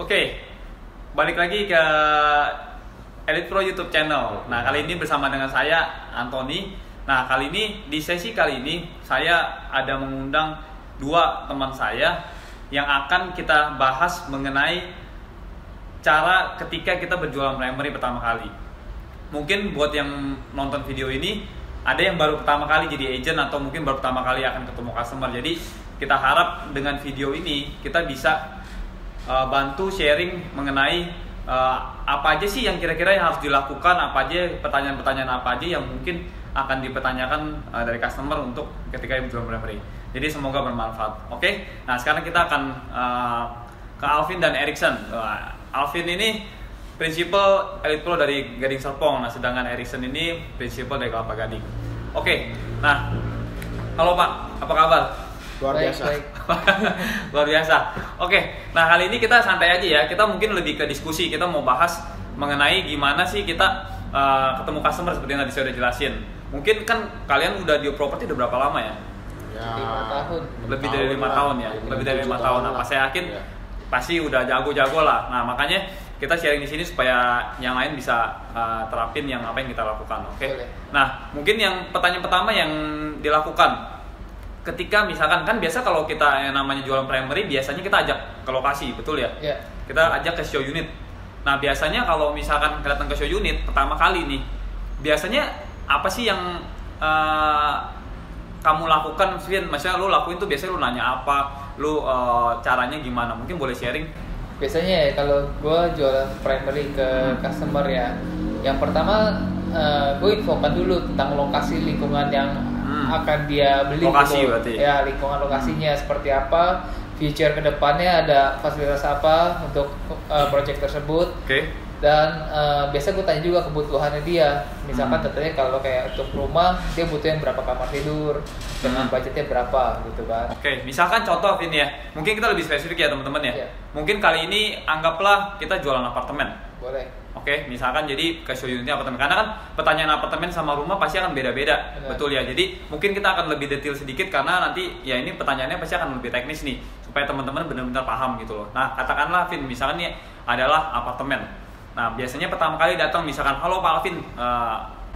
Oke, balik lagi ke Elite Pro YouTube channel. Nah, kali ini bersama dengan saya, Anthony. Nah, kali ini, di sesi kali ini, saya ada mengundang dua teman saya yang akan kita bahas mengenai cara ketika kita berjualan primary pertama kali. Mungkin buat yang nonton video ini, ada yang baru pertama kali jadi agent atau mungkin baru pertama kali akan ketemu customer. Jadi, kita harap dengan video ini, kita bisa bantu sharing mengenai apa aja sih yang kira-kira yang harus dilakukan, apa aja pertanyaan-pertanyaan apa aja yang mungkin akan dipertanyakan dari customer untuk ketika berjualan primary. Jadi semoga bermanfaat. Oke, nah sekarang kita akan ke Alvin dan Erikson. Alvin ini prinsipal Elite Pro dari Gading Serpong, nah sedangkan Erikson ini prinsipal dari Kelapa Gading. Oke, nah halo Pak, apa kabar? Luar biasa. Luar biasa. Oke, nah kali ini kita santai aja ya. Kita mungkin lebih ke diskusi. Kita mau bahas mengenai gimana sih kita ketemu customer seperti yang tadi saya udah jelasin. Mungkin kan kalian udah di properti udah berapa lama ya? 5 tahun. Lebih dari 5 tahun ya. Lebih dari 5 tahun. Nah, saya yakin pasti udah jago-jago lah. Nah, makanya kita sharing di sini supaya yang lain bisa terapin yang apa yang kita lakukan. Oke. Nah, mungkin yang pertanyaan pertama yang dilakukan ketika misalkan kan biasa kalau kita yang namanya jualan primary biasanya kita ajak ke lokasi, betul ya? Yeah. Kita ajak ke show unit. Nah biasanya kalau misalkan datang ke show unit pertama kali nih, biasanya apa sih yang kamu lakukan, Vin? Maksudnya lu lakuin tuh biasanya lu nanya apa, lu caranya gimana? Mungkin boleh sharing? Biasanya ya kalau gue jualan primary ke customer ya, yang pertama gue infokan dulu tentang lokasi lingkungan yang akan dia beli. Lokasi gitu. Berarti? Ya, lingkungan lokasinya seperti apa, future kedepannya ada fasilitas apa untuk project tersebut. Oke. Dan biasa gue tanya juga kebutuhannya dia. Misalkan contohnya kalau kayak untuk rumah dia butuh yang berapa kamar tidur, dengan budgetnya berapa gitu kan. Oke, misalkan contoh ini ya, mungkin kita lebih spesifik ya teman-teman ya. Yeah. Mungkin kali ini anggaplah kita jualan apartemen. Boleh. Oke, misalkan jadi ke show unitnya apartemen. Karena kan pertanyaan apartemen sama rumah pasti akan beda-beda. Benar. Betul ya. Jadi mungkin kita akan lebih detail sedikit karena nanti ya ini pertanyaannya pasti akan lebih teknis nih supaya teman-teman benar-benar paham gitu loh. Nah, katakanlah Vin misalkan ini adalah apartemen. Nah, biasanya pertama kali datang misalkan, "Halo Pak Alvin,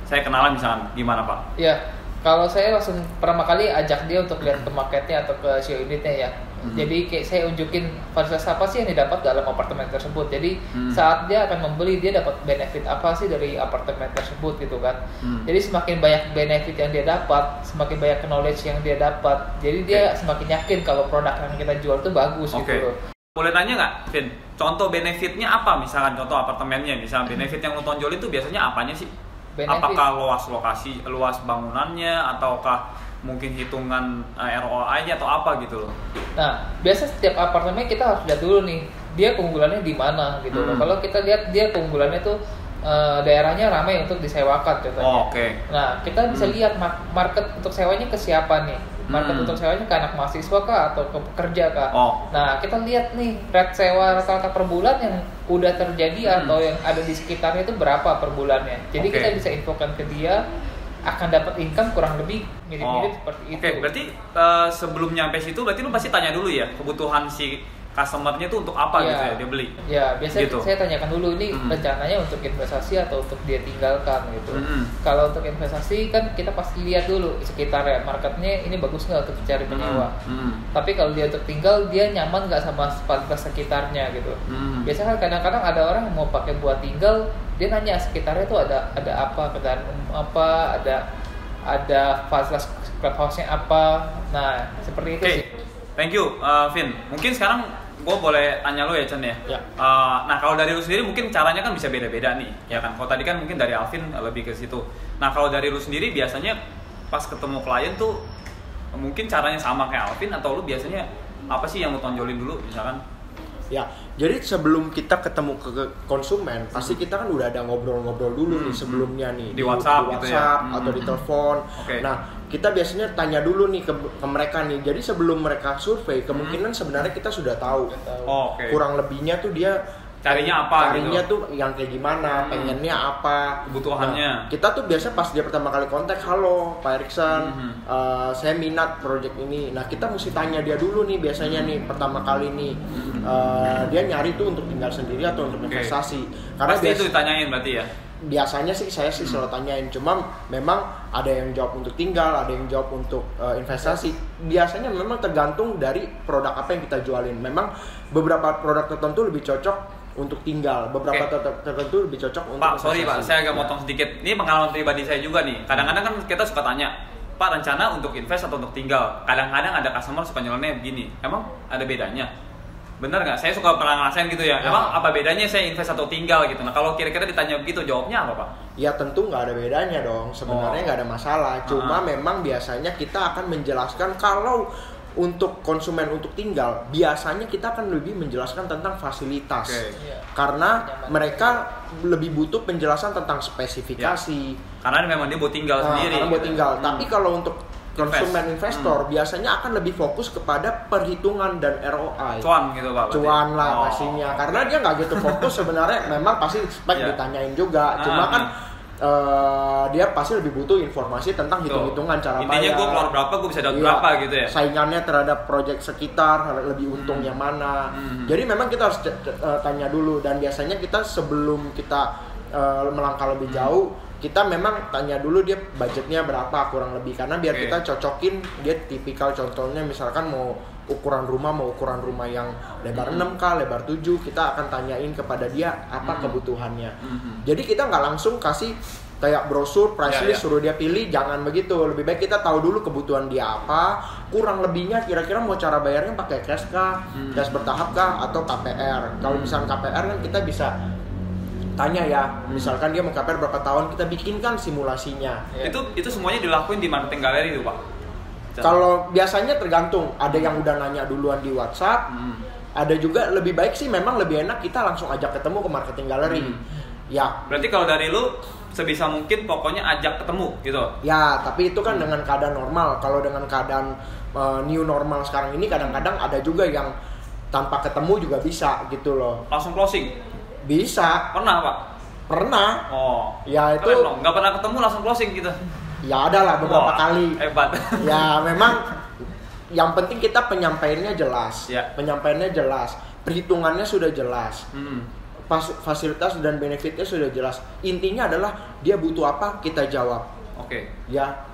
saya kenalan," misalkan. Gimana, Pak? Ya, kalau saya langsung pertama kali ajak dia untuk lihat ke marketnya atau ke show unitnya ya. Jadi kayak saya unjukin fasilitas apa sih yang didapat dalam apartemen tersebut. Jadi saat dia akan membeli, dia dapat benefit apa sih dari apartemen tersebut gitu kan. Jadi semakin banyak benefit yang dia dapat, semakin banyak knowledge yang dia dapat. Jadi dia semakin yakin kalau produk yang kita jual itu bagus gitu loh. Boleh tanya nggak, Vin? Contoh benefitnya apa? Misalkan contoh apartemennya, misalnya benefit yang lo tonjolin tuh biasanya apanya sih? Benefit. Apakah luas lokasi, luas bangunannya, ataukah mungkin hitungan ROI-nya atau apa gitu loh? Nah, biasa setiap apartemen kita harus lihat dulu nih, dia keunggulannya di mana gitu loh. Kalau kita lihat dia keunggulannya tuh daerahnya ramai untuk disewakan contohnya. Nah, kita bisa lihat market untuk sewanya ke siapa nih. Market untuk sewanya ke anak mahasiswa kah atau ke pekerja kah? Nah, kita lihat nih rate sewa rata-rata per bulan yang udah terjadi atau yang ada di sekitarnya itu berapa per bulannya. Jadi kita bisa infokan ke dia akan dapat income kurang lebih mirip-mirip seperti itu. Oke, berarti sebelum nyampe situ berarti lu pasti tanya dulu ya kebutuhan si customer-nya itu untuk apa gitu ya dia beli. Ya, biasanya gitu. saya tanyakan dulu ini rencananya untuk investasi atau untuk dia tinggalkan gitu. Kalau untuk investasi kan kita pasti lihat dulu sekitarnya, marketnya ini bagus nggak untuk cari penyewa. Tapi kalau dia untuk tinggal, dia nyaman nggak sama fasilitas sekitarnya gitu. Biasanya kan kadang-kadang ada orang yang mau pakai buat tinggal, dia nanya sekitarnya tuh ada apa, kendaraan umum apa, ada fasilitas clubhouse-nya apa. Nah, seperti itu sih. Thank you, Vin. Mungkin sekarang gue boleh tanya lo ya, Chen ya. Nah, kalau dari lu sendiri mungkin caranya kan bisa beda-beda nih, ya kan? Kalau tadi kan mungkin dari Alvin lebih ke situ. Nah, kalau dari lu sendiri biasanya pas ketemu klien tuh mungkin caranya sama kayak Alvin atau lu biasanya apa sih yang lu tonjolin dulu misalkan? Ya, jadi sebelum kita ketemu ke konsumen, pasti kita kan udah ada ngobrol-ngobrol dulu nih sebelumnya nih di WhatsApp gitu ya? atau di telepon. Nah, kita biasanya tanya dulu nih ke mereka nih. Jadi sebelum mereka survei, kemungkinan sebenarnya kita sudah tahu kurang lebihnya tuh dia carinya apa carinya gitu. tuh yang kayak gimana, pengennya apa, kebutuhannya. Nah, kita tuh biasa pas dia pertama kali kontak, halo Pak Erikson, saya minat project ini. Nah kita mesti tanya dia dulu nih biasanya nih pertama kali nih dia nyari tuh untuk tinggal sendiri atau untuk investasi. Karena pasti itu ditanyain berarti ya. Biasanya sih saya sih selalu tanyain, cuma memang ada yang jawab untuk tinggal, ada yang jawab untuk investasi. Biasanya memang tergantung dari produk apa yang kita jualin. Memang beberapa produk tertentu lebih cocok untuk tinggal, beberapa tertentu lebih cocok untuk Pak, sorry Pak, saya agak Ya. motong sedikit. Ini pengalaman pribadi saya juga nih. Kadang-kadang kan kita suka tanya, Pak rencana untuk invest atau untuk tinggal? Kadang-kadang ada customer suka nyelonnya begini, emang ada bedanya? Bener nggak? Saya suka pernah ngerasain gitu ya. Emang apa bedanya saya invest atau tinggal gitu? Nah kalau kira-kira ditanya begitu, jawabnya apa Pak? Ya tentu nggak ada bedanya dong. Sebenarnya nggak ada masalah. Cuma memang biasanya kita akan menjelaskan kalau untuk konsumen untuk tinggal, biasanya kita akan lebih menjelaskan tentang fasilitas. Karena mereka lebih butuh penjelasan tentang spesifikasi. Karena memang dia buat tinggal sendiri. Karena buat tinggal. Tapi kalau untuk konsumen investor biasanya akan lebih fokus kepada perhitungan dan ROI. Cuan gitu Pak. Cuan lah pastinya. Karena dia nggak gitu fokus sebenarnya. Memang pasti spek ditanyain juga. Cuma kan dia pasti lebih butuh informasi tentang hitung-hitungan cara bayar. Intinya gue keluar berapa, gue bisa dapat berapa gitu ya. Saingannya terhadap proyek sekitar lebih untung yang mana. Jadi memang kita harus tanya dulu, dan biasanya kita sebelum kita melangkah lebih jauh, kita memang tanya dulu dia budgetnya berapa kurang lebih, karena biar kita cocokin dia tipikal. Contohnya misalkan mau ukuran rumah yang lebar 6K, lebar 7, kita akan tanyain kepada dia apa kebutuhannya. Jadi kita nggak langsung kasih kayak brosur price list suruh dia pilih, jangan begitu. Lebih baik kita tahu dulu kebutuhan dia apa, kurang lebihnya kira-kira mau cara bayarnya pakai cash kah, cash bertahap kah, atau KPR. Kalau misalnya KPR kan kita bisa tanya ya, misalkan dia mau KPR berapa tahun, kita bikinkan simulasinya. Itu semuanya dilakuin di marketing gallery itu Pak. Kalau biasanya tergantung, ada yang udah nanya duluan di WhatsApp, ada juga lebih baik sih memang lebih enak kita langsung ajak ketemu ke marketing gallery. Ya. Berarti kalau dari lu sebisa mungkin pokoknya ajak ketemu gitu. Ya, tapi itu kan dengan keadaan normal. Kalau dengan keadaan new normal sekarang ini kadang-kadang ada juga yang tanpa ketemu juga bisa gitu loh. Langsung closing? Bisa. Pernah Pak? Pernah. Oh. Ya itu. Nggak pernah ketemu langsung closing gitu. Ya ada lah beberapa kali. Hebat. Ya memang yang penting kita penyampaiannya jelas. Penyampaiannya jelas, perhitungannya sudah jelas. Fasilitas dan benefitnya sudah jelas. Intinya adalah dia butuh apa, kita jawab. Oke. Ya.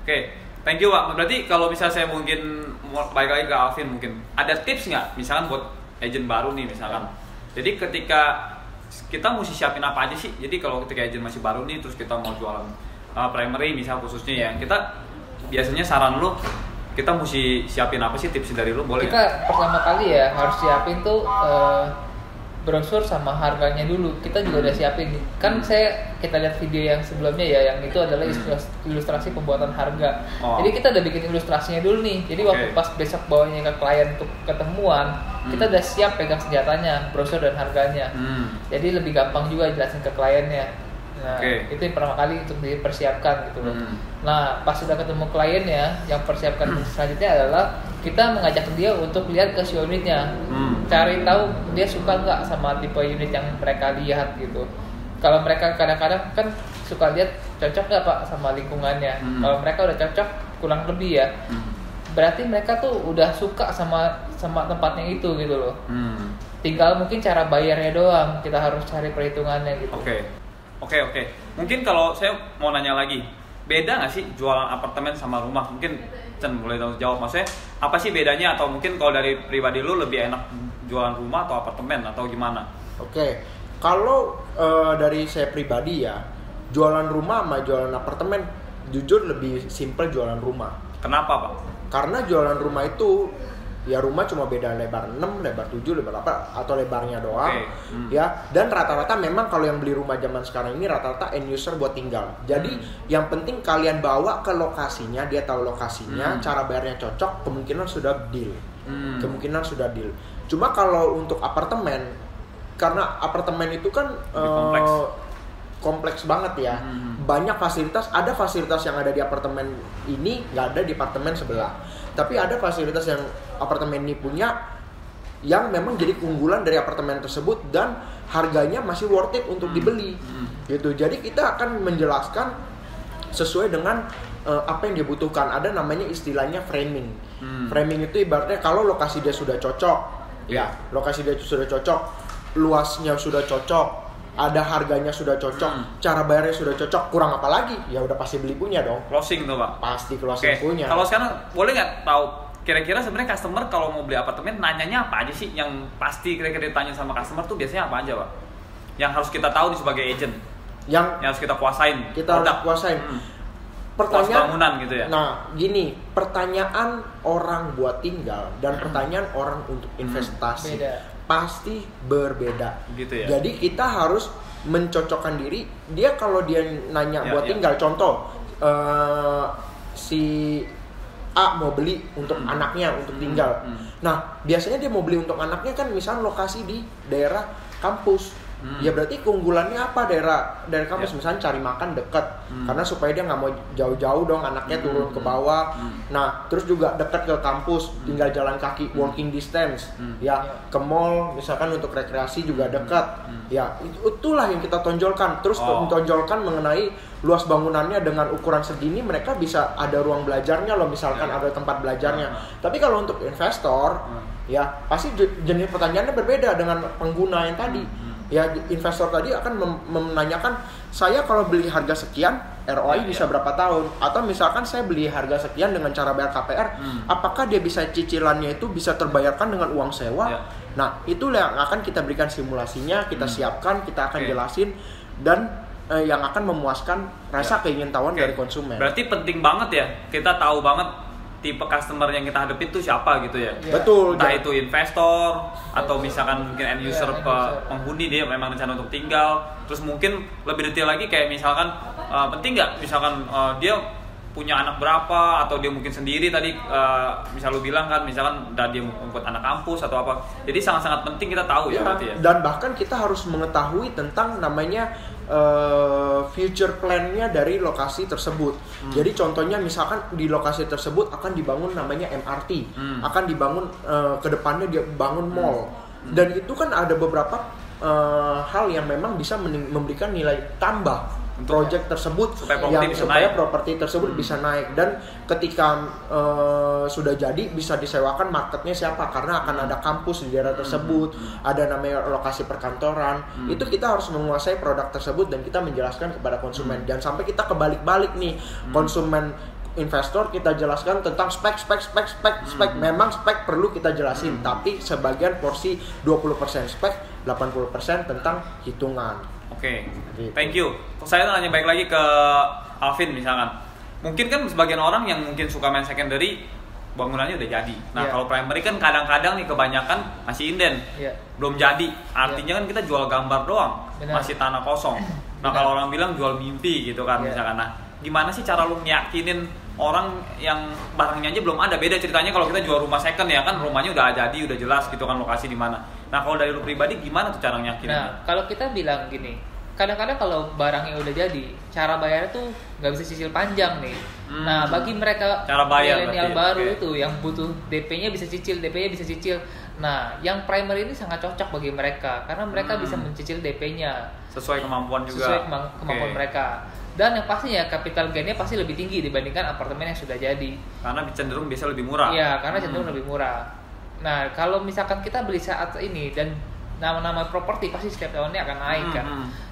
Oke. Thank you Pak. Berarti kalau misalnya saya mungkin balik lagi ke Alvin, mungkin ada tips nggak misalkan buat agent baru nih misalkan. Jadi ketika kita mesti siapin apa aja sih? Jadi kalau ketika agent masih baru nih, terus kita mau jualan primary misal khususnya ya, kita biasanya saran lu kita mesti siapin apa sih, tips dari lu boleh? Kita pertama kali ya harus siapin tuh brosur sama harganya dulu. Kita juga udah siapin kan, kita lihat video yang sebelumnya ya, yang itu adalah ilustrasi pembuatan harga. Jadi kita udah bikin ilustrasinya dulu nih. Jadi waktu pas besok bawanya ke klien untuk ketemuan, kita udah siap pegang senjatanya, brosur dan harganya. Jadi lebih gampang juga jelasin ke kliennya. Nah, itu yang pertama kali untuk dipersiapkan gitu loh. Nah, pas sudah ketemu kliennya, yang persiapkan selanjutnya adalah kita mengajak dia untuk lihat ke show unitnya, cari tahu dia suka nggak sama tipe unit yang mereka lihat gitu. Kalau mereka kadang-kadang kan suka lihat cocok nggak Pak sama lingkungannya. Kalau mereka udah cocok kurang lebih ya, berarti mereka tuh udah suka sama tempatnya itu gitu loh. Tinggal mungkin cara bayarnya doang kita harus cari perhitungannya gitu. Oke. Mungkin kalau saya mau nanya lagi, beda nggak sih jualan apartemen sama rumah? Mungkin Chen boleh jawab, maksudnya apa sih bedanya? Atau mungkin kalau dari pribadi lu lebih enak jualan rumah atau apartemen atau gimana? Oke. Kalau dari saya pribadi ya, jualan rumah sama jualan apartemen, jujur lebih simple jualan rumah. Kenapa Pak? Karena jualan rumah itu ya rumah cuma beda lebar 6, lebar 7, lebar apa atau lebarnya doang. Ya, dan rata-rata memang kalau yang beli rumah zaman sekarang ini rata-rata end user buat tinggal. Jadi yang penting kalian bawa ke lokasinya, dia tahu lokasinya, cara bayarnya cocok, kemungkinan sudah deal. Cuma kalau untuk apartemen, karena apartemen itu kan kompleks banget ya. Banyak fasilitas, ada fasilitas yang ada di apartemen ini nggak ada di apartemen sebelah. Tapi ada fasilitas yang apartemen ini punya yang memang jadi keunggulan dari apartemen tersebut dan harganya masih worth it untuk dibeli. Gitu. Jadi kita akan menjelaskan sesuai dengan apa yang dibutuhkan. Ada namanya istilahnya framing. Framing itu ibaratnya kalau lokasi dia sudah cocok, lokasi dia sudah cocok, luasnya sudah cocok, ada harganya sudah cocok, cara bayarnya sudah cocok, kurang apa lagi? Ya udah pasti beli punya dong. Closing tuh Pak. Pasti closing punya. Kalau sekarang boleh nggak tahu kira-kira sebenarnya customer kalau mau beli apartemen nanyanya apa aja sih? Yang pasti kira-kira ditanya sama customer tuh biasanya apa aja Pak? Yang harus kita tahu nih sebagai agent. Yang harus kita kuasain. Kita harus kuasain. Pertanyaan bangunan gitu ya. Nah, gini, pertanyaan orang buat tinggal dan pertanyaan orang untuk investasi pasti berbeda. Gitu ya. Jadi kita harus mencocokkan diri. Dia kalau dia nanya buat tinggal, contoh si A mau beli untuk anaknya untuk tinggal. Nah, biasanya dia mau beli untuk anaknya kan misalnya lokasi di daerah kampus. Ya berarti keunggulannya apa dari kampus, misalnya cari makan dekat, karena supaya dia nggak mau jauh-jauh dong anaknya turun ke bawah. Nah terus juga dekat ke kampus, tinggal jalan kaki, walking distance, ya ke mall misalkan untuk rekreasi juga dekat. Ya itulah yang kita tonjolkan. Terus tonjolkan mengenai luas bangunannya dengan ukuran segini, mereka bisa ada ruang belajarnya loh, misalkan ada tempat belajarnya. Tapi kalau untuk investor, ya pasti jenis pertanyaannya berbeda dengan pengguna yang tadi. Ya investor tadi akan menanyakan, saya kalau beli harga sekian ROI bisa berapa tahun, atau misalkan saya beli harga sekian dengan cara bayar KPR, apakah dia bisa cicilannya itu bisa terbayarkan dengan uang sewa? Nah itulah yang akan kita berikan simulasinya, kita siapkan, kita akan jelasin, dan yang akan memuaskan rasa keingintahuan dari konsumen. Berarti penting banget ya kita tahu banget tipe customer yang kita hadapi itu siapa gitu ya. Betul. Entah itu investor atau misalkan mungkin end user penghuni, dia memang rencana untuk tinggal. Terus mungkin lebih detail lagi kayak misalkan penting nggak misalkan dia punya anak berapa, atau dia mungkin sendiri tadi misal lu bilang kan misalkan dia membuat anak kampus atau apa. Jadi sangat-sangat penting kita tahu ya berarti ya. Dan bahkan kita harus mengetahui tentang namanya future plan-nya dari lokasi tersebut. Jadi contohnya misalkan di lokasi tersebut akan dibangun namanya MRT, akan dibangun ke depannya dia bangun mall. Dan itu kan ada beberapa hal yang memang bisa memberikan nilai tambah project tersebut supaya properti tersebut bisa naik. Dan ketika sudah jadi bisa disewakan, marketnya siapa, karena akan ada kampus di daerah tersebut, ada namanya lokasi perkantoran. Itu kita harus menguasai produk tersebut dan kita menjelaskan kepada konsumen. Jangan sampai kita kebalik-balik nih, konsumen investor kita jelaskan tentang spek. Memang spek perlu kita jelasin, tapi sebagian porsi 20% spek, 80% tentang hitungan. Oke, thank you. Saya nanya balik lagi ke Alvin misalkan. Mungkin kan sebagian orang yang mungkin suka main secondary, bangunannya udah jadi. Nah kalau primary kan kadang-kadang nih kebanyakan masih inden, belum jadi. Artinya kan kita jual gambar doang, masih tanah kosong. Nah kalau orang bilang jual mimpi gitu kan misalkan. Nah gimana sih cara lu nyakinin orang yang barangnya aja belum ada? Beda ceritanya kalau kita jual rumah second ya kan, rumahnya udah jadi, udah jelas gitu kan lokasi di mana. Nah kalau dari lu pribadi gimana tuh cara nyakininnya? Nah kalau kita bilang gini, kadang-kadang kalau barangnya udah jadi, cara bayarnya tuh nggak bisa cicil panjang nih. Nah bagi mereka milenial baru itu yang butuh DP-nya bisa cicil, DP-nya bisa cicil. Nah yang primary ini sangat cocok bagi mereka karena mereka bisa mencicil DP-nya sesuai kemampuan juga. Sesuai kemampuan mereka. Dan yang pastinya capital gain-nya pasti lebih tinggi dibandingkan apartemen yang sudah jadi. Karena cenderung biasa lebih murah. Iya, karena cenderung lebih murah. Nah, kalau misalkan kita beli saat ini dan nama-nama properti pasti setiap tahunnya akan naik kan.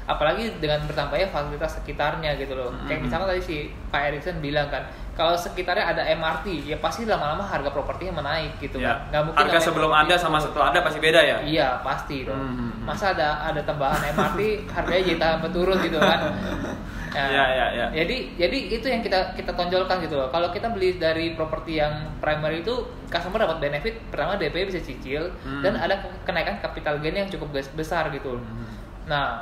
Apalagi dengan bertambahnya fasilitas sekitarnya gitu loh. Kayak misalkan tadi si Pak Erikson bilang kan, kalau sekitarnya ada MRT, ya pasti lama-lama harga propertinya menaik gitu kan. Nggak mungkin harga sebelum ada sama setelah ada pasti beda ya? Iya, pasti dong. Masa ada tambahan MRT, harganya jadi tambah turun gitu kan. Ya. Jadi itu yang kita tonjolkan gitu loh. Kalau kita beli dari properti yang primary itu, customer dapat benefit pertama DP bisa cicil dan ada kenaikan capital gain yang cukup besar gitu. Nah,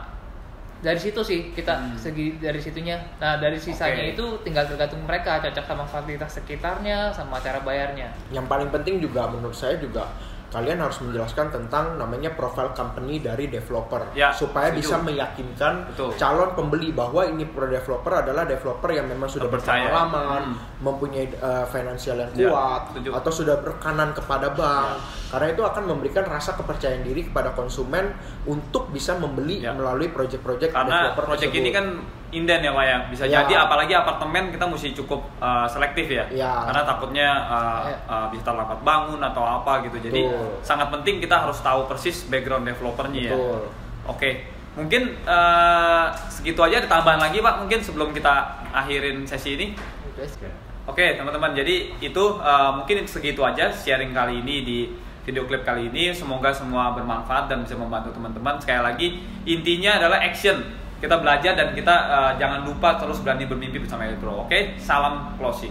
dari situ sih kita segi dari situnya. Nah, dari sisanya itu tinggal tergantung mereka cocok sama fasilitas sekitarnya sama cara bayarnya. Yang paling penting juga menurut saya juga kalian harus menjelaskan tentang namanya profile company dari developer supaya setuju. bisa meyakinkan Betul. calon pembeli bahwa ini pro developer adalah developer yang memang sudah berpengalaman, mempunyai finansial yang kuat, atau sudah berkanan kepada bank. Karena itu akan memberikan rasa kepercayaan diri kepada konsumen untuk bisa membeli melalui project-project karena developer project tersebut. ini kan inden ya Pak ya, bisa jadi apalagi apartemen kita mesti cukup selektif ya, karena takutnya bisa terlambat bangun atau apa gitu. Jadi sangat penting kita harus tahu persis background developernya ya. Oke, mungkin segitu aja. Ada tambahan lagi Pak mungkin sebelum kita akhirin sesi ini? Oke teman-teman, jadi itu mungkin segitu aja sharing kali ini di video klip kali ini. Semoga semua bermanfaat dan bisa membantu teman-teman. Sekali lagi intinya adalah action. Kita belajar dan kita jangan lupa terus berani bermimpi bersama Elite Pro. Oke, salam closing.